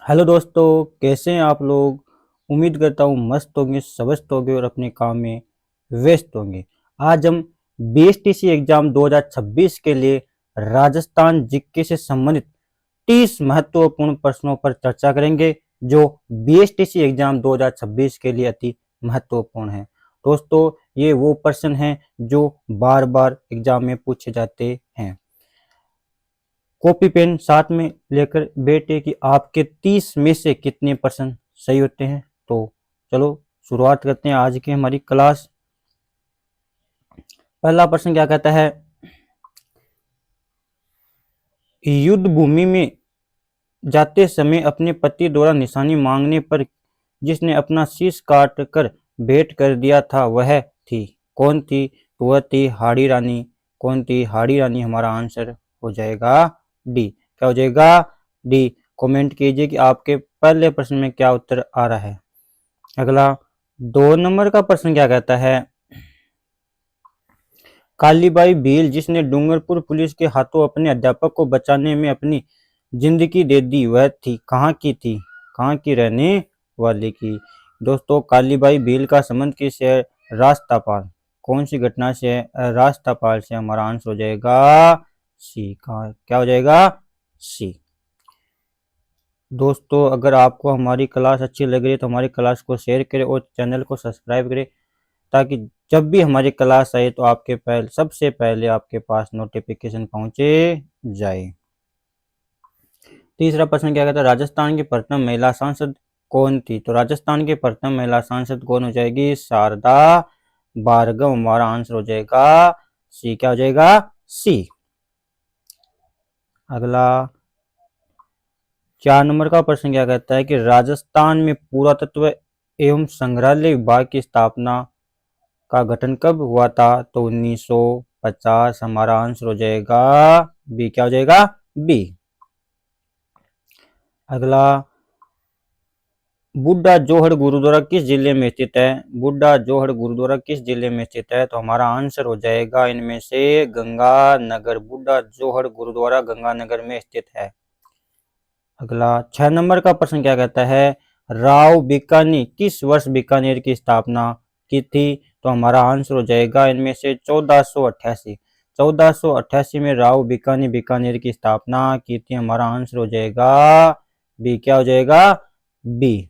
Hello दोस्तों, कैसे हैं आप लोग। उम्मीद करता हूँ मस्त होंगे, स्वस्थ होंगे और अपने काम में व्यस्त होंगे। आज हम बीएसटीसी एग्जाम 2026 के लिए राजस्थान जीके से संबंधित 30 महत्वपूर्ण प्रश्नों पर चर्चा करेंगे जो बीएसटीसी एग्जाम 2026 के लिए अति महत्वपूर्ण है। दोस्तों, ये वो प्रश्न हैं जो बार बार एग्जाम में पूछे जाते हैं। कॉपी पेन साथ में लेकर बैठे कि आपके 30 में से कितने प्रश्न सही होते हैं। तो चलो शुरुआत करते हैं आज की हमारी क्लास। पहला प्रश्न क्या कहता है, युद्ध भूमि में जाते समय अपने पति द्वारा निशानी मांगने पर जिसने अपना शीश काट कर भेंट कर दिया था वह थी, कौन थी। तो वह थी हाड़ी रानी। कौन थी हाड़ी रानी, हमारा आंसर हो जाएगा डी। क्या हो जाएगा, डी। कमेंट कीजिए कि आपके पहले प्रश्न में क्या उत्तर आ रहा है। अगला 2 नंबर का प्रश्न क्या कहता है, कालीबाई भील जिसने डूंगरपुर पुलिस के हाथों अपने अध्यापक को बचाने में अपनी जिंदगी दे दी वह थी, कहाँ की थी, कहाँ की रहने वाले की। दोस्तों, कालीबाई भील का संबंध किससे है, राजस्थापाल। कौन सी घटना से है, राजस्थापाल से। हमारा आंसर हो जाएगा सी। कहाँ, क्या हो जाएगा, सी। दोस्तों, अगर आपको हमारी क्लास अच्छी लग रही है तो हमारी क्लास को शेयर करें और चैनल को सब्सक्राइब करें, ताकि जब भी हमारी क्लास आए तो आपके सबसे पहले आपके पास नोटिफिकेशन पहुंचे जाए। तीसरा प्रश्न क्या कहता है, राजस्थान की प्रथम महिला सांसद कौन थी। तो राजस्थान की प्रथम महिला सांसद कौन हो जाएगी, शारदा भार्गव। हमारा आंसर हो जाएगा सी। क्या हो जाएगा, सी। अगला 4 नंबर का प्रश्न क्या कहता है कि राजस्थान में पुरातत्व एवं संग्रहालय विभाग की स्थापना का गठन कब हुआ था। तो 1950। हमारा आंसर हो जाएगा बी। क्या हो जाएगा, बी। अगला, बुड्ढा जोहड़ गुरुद्वारा किस जिले में स्थित है। बुड्ढा जोहड़ गुरुद्वारा किस जिले में स्थित है। तो हमारा आंसर हो जाएगा इनमें से गंगानगर। बुड्ढा जोहड़ गुरुद्वारा गंगानगर में स्थित है। अगला 6 नंबर का प्रश्न क्या कहता है, राव बीकानी किस वर्ष बीकानेर की स्थापना की थी। तो हमारा आंसर हो जाएगा इनमें से 1488। 1488 में राव बीकानी बीकानेर की स्थापना की थी। हमारा आंसर हो जाएगा बी। क्या हो जाएगा, बी।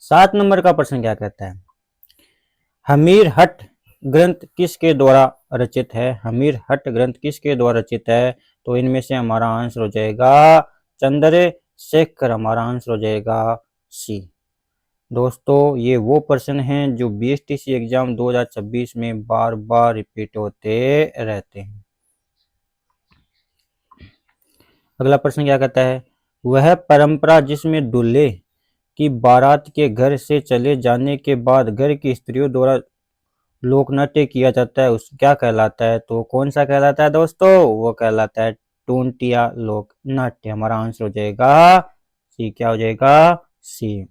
7 नंबर का प्रश्न क्या कहता है, हमीर हट ग्रंथ किसके द्वारा रचित है। हमीर हट ग्रंथ किसके द्वारा रचित है। तो इनमें से हमारा आंसर हो जाएगा चंद्रशेखर। हमारा आंसर हो जाएगा सी। दोस्तों, ये वो प्रश्न हैं जो बीएसटीसी एग्जाम 2026 में बार बार रिपीट होते रहते हैं। अगला प्रश्न क्या कहता है, वह परंपरा जिसमें दूल्हे की बारात के घर से चले जाने के बाद घर की स्त्रियों द्वारा लोक नाट्य किया जाता है उस क्या कहलाता है। तो कौन सा कहलाता है दोस्तों, वो कहलाता है टूंटिया लोक नाट्य। हमारा आंसर हो जाएगा सी। क्या हो जाएगा, सी।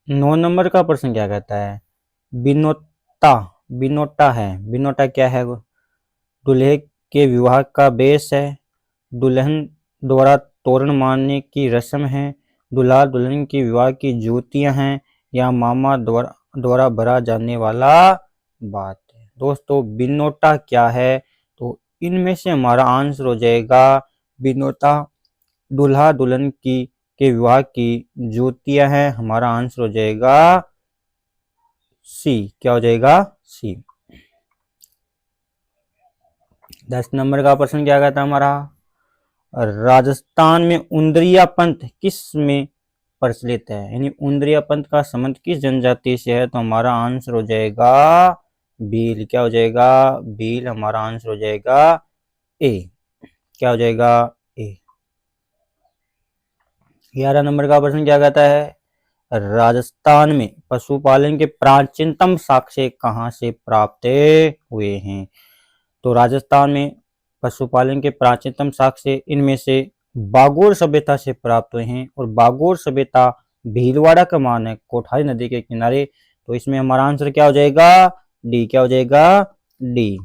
9 नंबर का प्रश्न क्या कहता है, बिनोटा। बिनोटा है, बिनोटा क्या है, दूल्हे के विवाह का बेस है, दुल्हन द्वारा तोरण मारने की रस्म है, दूल्हा दुल्हन की विवाह की ज्योतियां हैं, या मामा द्वारा भरा जाने वाला बात है। दोस्तों, बिनोटा क्या है। तो इनमें से हमारा आंसर हो जाएगा बिनोटा दूल्हा दुल्हन की के विवाह की ज्योतियां हैं। हमारा आंसर हो जाएगा सी। क्या हो जाएगा, सी। 10 नंबर का प्रश्न क्या कहता है हमारा, राजस्थान में उंदरिया पंथ किस में प्रचलित है, यानी उंदरिया पंथ का संबंध किस जनजाति से है। तो हमारा आंसर हो जाएगा भील। क्या हो जाएगा, भील। हमारा आंसर हो जाएगा ए। क्या हो जाएगा, ए। 11 नंबर का प्रश्न क्या कहता है, राजस्थान में पशुपालन के प्राचीनतम साक्ष्य कहाँ से प्राप्त हुए हैं। तो राजस्थान में पशुपालन के प्राचीनतम साक्ष्य इनमें से बागोर सभ्यता से प्राप्त हुए हैं, और बागोर सभ्यता भीलवाड़ा का मान है कोठारी नदी के किनारे। तो इसमें हमारा आंसर क्या हो जाएगा, डी। क्या हो जाएगा, डी।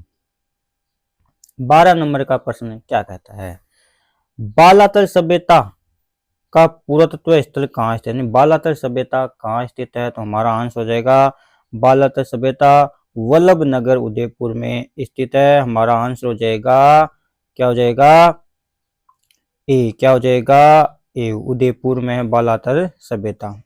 12 नंबर का प्रश्न क्या कहता है, बालातर सभ्यता का पुरातत्व स्थल कहाँ स्थित है, बालातर सभ्यता कहाँ स्थित है, तो हमारा आंसर हो जाएगा बालातर सभ्यता वल्लभ नगर उदयपुर में स्थित है। हमारा आंसर हो जाएगा, क्या हो जाएगा, ए, क्या हो जाएगा, ए, उदयपुर में है बालातर सभ्यता।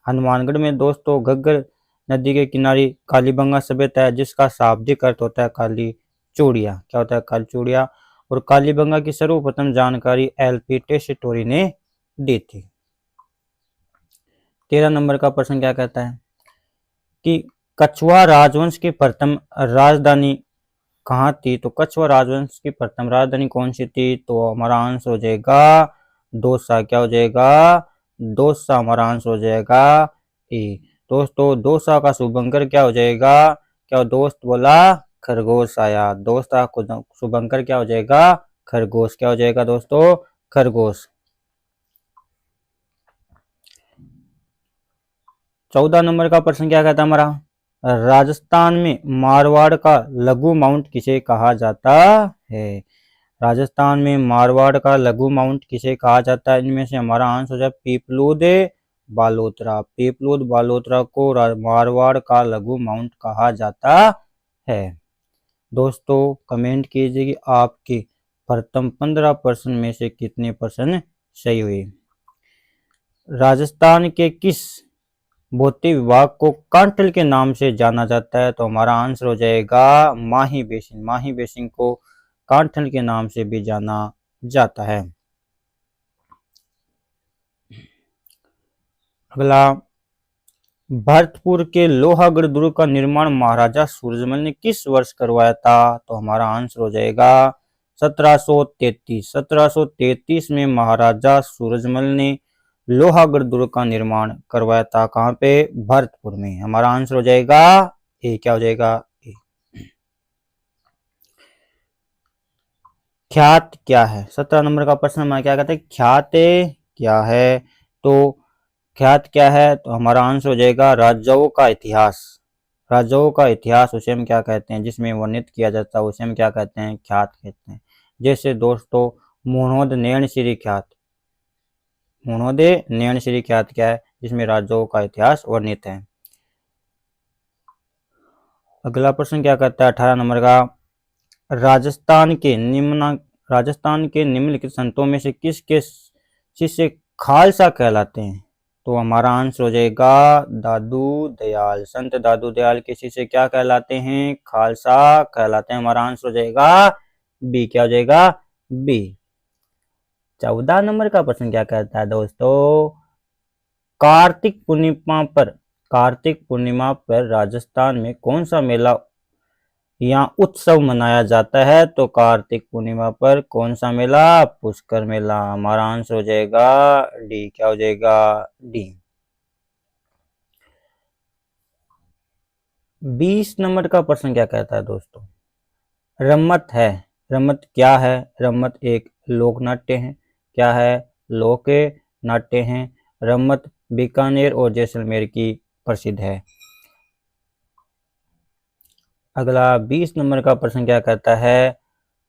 हनुमानगढ़ में दोस्तों घग्गर नदी के किनारे कालीबंगा सभ्यता है, जिसका शाब्दिक अर्थ होता है काली चूड़िया, क्या होता है, काली चूड़िया। और कालीबंगा की सर्वप्रथम जानकारी एलपी टेस्टोरी ने दी थी। 13 नंबर का प्रश्न क्या कहता है कि कछुआ राजवंश की प्रथम राजधानी कहाँ थी, तो कछुआ राजवंश की प्रथम राजधानी कौन सी थी, तो हमारा आंसर हो जाएगा दौसा, क्या हो जाएगा, दौसा, हमारा आंसर हो जाएगा ए। दोस्तों दौसा का शुभंकर क्या हो जाएगा, क्या दोस्त बोला, खरगोश आया, दौसा को शुभंकर क्या हो जाएगा, खरगोश, क्या हो जाएगा दोस्तों, खरगोश। 14 नंबर का प्रश्न क्या कहता है हमारा, राजस्थान में मारवाड़ का लघु माउंट किसे कहा जाता है, राजस्थान में मारवाड़ का लघु माउंट किसे कहा जाता है, इनमें से हमारा आंसर हो जाए पीपलूद बालोतरा, पीपलूद बालोतरा को मारवाड़ का लघु माउंट कहा जाता है। दोस्तों कमेंट कीजिए कि आपके प्रथम 15% में से कितने प्रश्न सही हुए। राजस्थान के किस भौतिक विभाग को कांठल के नाम से जाना जाता है, तो हमारा आंसर हो जाएगा माही बेसिन, माही बेसिन को कांठल के नाम से भी जाना जाता है। अगला, भरतपुर के लोहागढ़ दुर्ग का निर्माण महाराजा सूरजमल ने किस वर्ष करवाया था, तो हमारा आंसर हो जाएगा 1733, 1733 में महाराजा सूरजमल ने लोहागढ़ दुर्ग का निर्माण करवाया था, कहाँ पे, भरतपुर में, हमारा आंसर हो जाएगा ए, क्या हो जाएगा ए। ख्यात क्या है, 17 नंबर का प्रश्न हमारा क्या कहते हैं, ख्यात क्या है, तो ख्यात क्या है, तो हमारा आंसर हो जाएगा राजाओं का इतिहास, राजाओं का इतिहास उसे हम क्या कहते हैं, जिसमें वर्णित किया जाता है उसे हम क्या कहते हैं, ख्यात कहते हैं। जैसे दोस्तों मोहनोद नैनश्री ख्यात, मोहनोद नैनश्री ख्यात क्या है, जिसमें राजाओं का इतिहास वर्णित है। अगला प्रश्न क्या कहता है 18 नंबर का, राजस्थान के निम्नलिखित संतों में से किसके शिष्य खालसा कहलाते हैं, तो हमारा आंसर हो जाएगा दादू दयाल, संत दादू दयाल के शिष्य क्या कहलाते हैं, खालसा कहलाते हैं, हमारा आंसर हो जाएगा बी, क्या हो जाएगा बी। 14 नंबर का प्रश्न क्या कहता है दोस्तों, कार्तिक पूर्णिमा पर राजस्थान में कौन सा मेला या उत्सव मनाया जाता है, तो कार्तिक पूर्णिमा पर कौन सा मेला, पुष्कर मेला, हमारा आंसर हो जाएगा डी, क्या हो जाएगा डी। 20 नंबर का प्रश्न क्या कहता है दोस्तों, रम्मत है, रम्मत क्या है, रम्मत एक लोक नाट्य है, क्या है, लोक नाट्य है। रम्मत बीकानेर और जैसलमेर की प्रसिद्ध है। अगला 20 नंबर का प्रश्न क्या कहता है,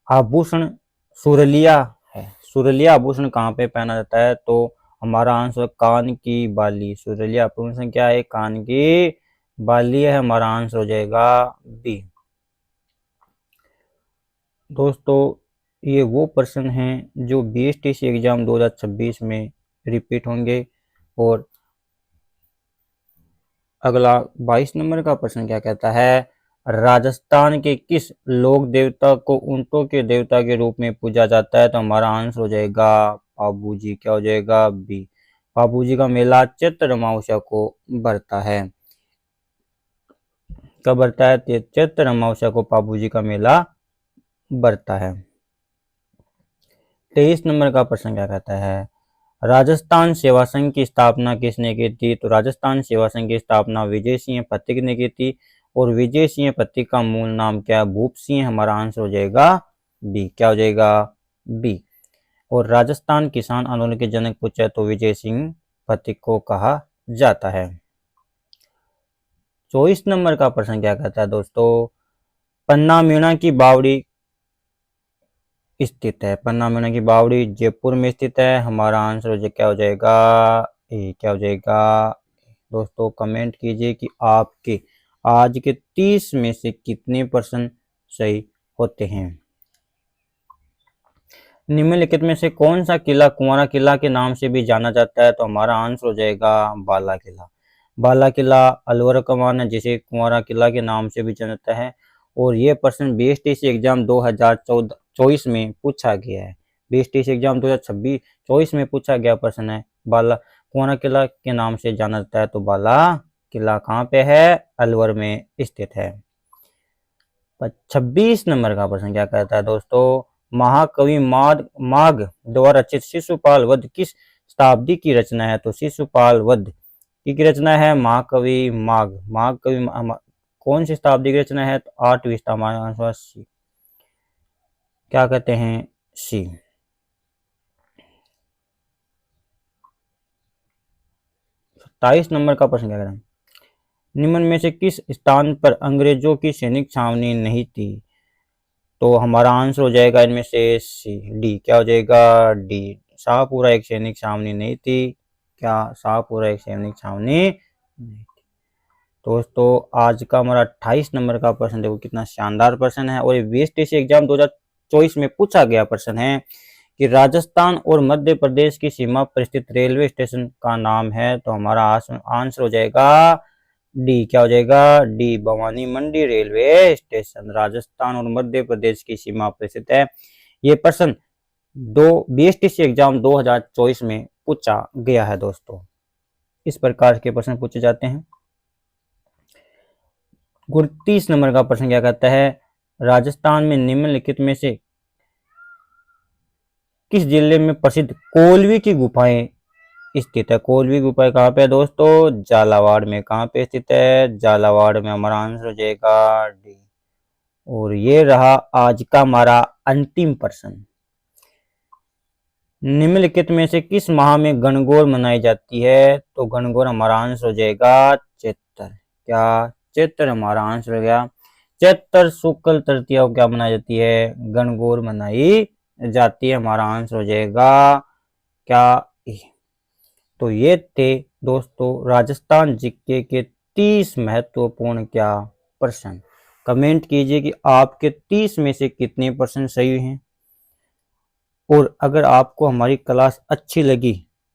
आभूषण सुरलिया है, सुरलिया आभूषण कहाँ पे पहना जाता है, तो हमारा आंसर कान की बाली, सुरलिया आभूषण क्या है, कान की बाली है, हमारा आंसर हो जाएगा बी। दोस्तों ये वो प्रश्न हैं जो बीएसटीसी एग्जाम 2026 में रिपीट होंगे। और अगला 22 नंबर का प्रश्न क्या कहता है, राजस्थान के किस लोक देवता को ऊंटों के देवता के रूप में पूजा जाता है, तो हमारा आंसर हो जाएगा पाबूजी, क्या हो जाएगा बी। पाबूजी का मेला चैत्र अमावस्या को बढ़ता है, कब बढ़ता है, चैत्र अमावस्या को पाबूजी का मेला बढ़ता है। 23 नंबर का प्रश्न क्या कहता है, राजस्थान सेवा संघ की स्थापना किसने की थी, तो राजस्थान सेवा संघ की स्थापना विजय सिंह पथिक ने की थी। और विजय सिंह पथिक का मूल नाम क्या है, भूप सिंह, हमारा आंसर हो जाएगा बी, क्या हो जाएगा बी। और राजस्थान किसान आंदोलन के जनक पूछे तो विजय सिंह पथिक को कहा जाता है। 24 नंबर का प्रश्न क्या कहता है दोस्तों, पन्ना मीणा की बावड़ी स्थित है। पन्ना मीना की बावड़ी जयपुर में स्थित है। हमारा आंसर क्या हो जाएगा? ए। क्या हो जाएगा? दोस्तों कमेंट कीजिए कि आपके आज के 30 में से कितने परसेंट सही होते हैं। निम्नलिखित में से कौन सा किला कुंवारा किला के नाम से भी जाना जाता है? तो हमारा आंसर हो जाएगा बाला किला। बाला किला अलवर कमान है जिसे कुंवारा किला के नाम से भी जाना जाता है। और ये प्रश्न बीएसटीसी एग्जाम 2024 में पूछा गया है। बीएसटीसी एग्जाम 2024 में पूछा गया प्रश्न है। बाला कुंवारा किला के नाम से जाना जाता है। तो बाला किला कहाँ पे है? अलवर में स्थित है। 26 नंबर का प्रश्न क्या कहता है दोस्तों? महाकवि माघ द्वारा रचित शिशुपाल वध किस शताब्दी की रचना है? तो शिशुपाल वध की रचना है महाकवि माघ। महाकवि कौन सी शताब्दी की रचना है? तो 8वीं शताब्दी। क्या कहते हैं? सी। 27 नंबर का प्रश्न क्या कहता है? निम्न में से किस स्थान पर अंग्रेजों की सैनिक छावनी नहीं थी? तो हमारा आंसर हो जाएगा इनमें से सी डी। क्या हो जाएगा? डी। शाहपुरा एक सैनिक छावनी नहीं थी। क्या शाहपुरा एक सैनिक छावनी नहीं थी? दोस्तों आज का हमारा 28 नंबर का प्रश्न देखो कितना शानदार प्रश्न है। और ये बीएसटीसी एग्जाम 2024 में पूछा गया प्रश्न है कि राजस्थान और मध्य प्रदेश की सीमा पर स्थित रेलवे स्टेशन का नाम है। तो हमारा आंसर हो जाएगा डी। क्या हो जाएगा? डी। भवानी मंडी रेलवे स्टेशन राजस्थान और मध्य प्रदेश की सीमा पर स्थित है। ये प्रश्न बीएसटीसी एग्जाम 2024 में पूछा गया है दोस्तों। इस प्रकार के प्रश्न पूछे जाते हैं। 29 नंबर का प्रश्न क्या कहता है? राजस्थान में निम्नलिखित में से किस जिले में प्रसिद्ध कोलवी की गुफाएं स्थित है? कोलवी गुफा कहाँ पे है दोस्तों? झालावाड़ में। कहाँ पे स्थित है? झालावाड़ में। हमारा आंसर हो जाएगा डी। और ये रहा आज का हमारा अंतिम प्रश्न। निम्नलिखित में से किस माह में गणगौर मनाई जाती है? तो गणगौर हमारा आंसर हो जाएगा चैत्र। क्या? चैत्र हमारा आंसर हो गया। चैत्र शुक्ल तृतीया को क्या मनाई जाती है? गणगौर मनाई जाती है। हमारा आंसर हो जाएगा क्या? तो ये थे दोस्तों राजस्थान जीके के 30 महत्वपूर्ण क्या प्रश्न। कमेंट कीजिए कि आपके 30 में से कितने प्रश्न सही हैं। और अगर आपको हमारी क्लास अच्छी लगी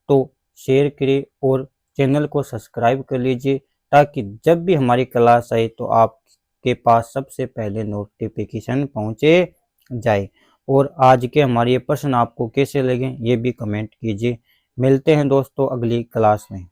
तो शेयर करिए और चैनल को सब्सक्राइब कर लीजिए ताकि जब भी हमारी क्लास आए तो आपके पास सबसे पहले नोटिफिकेशन पहुंचे जाए। और आज के हमारे ये प्रश्न आपको कैसे लगे ये भी कमेंट कीजिए। मिलते हैं दोस्तों अगली क्लास में।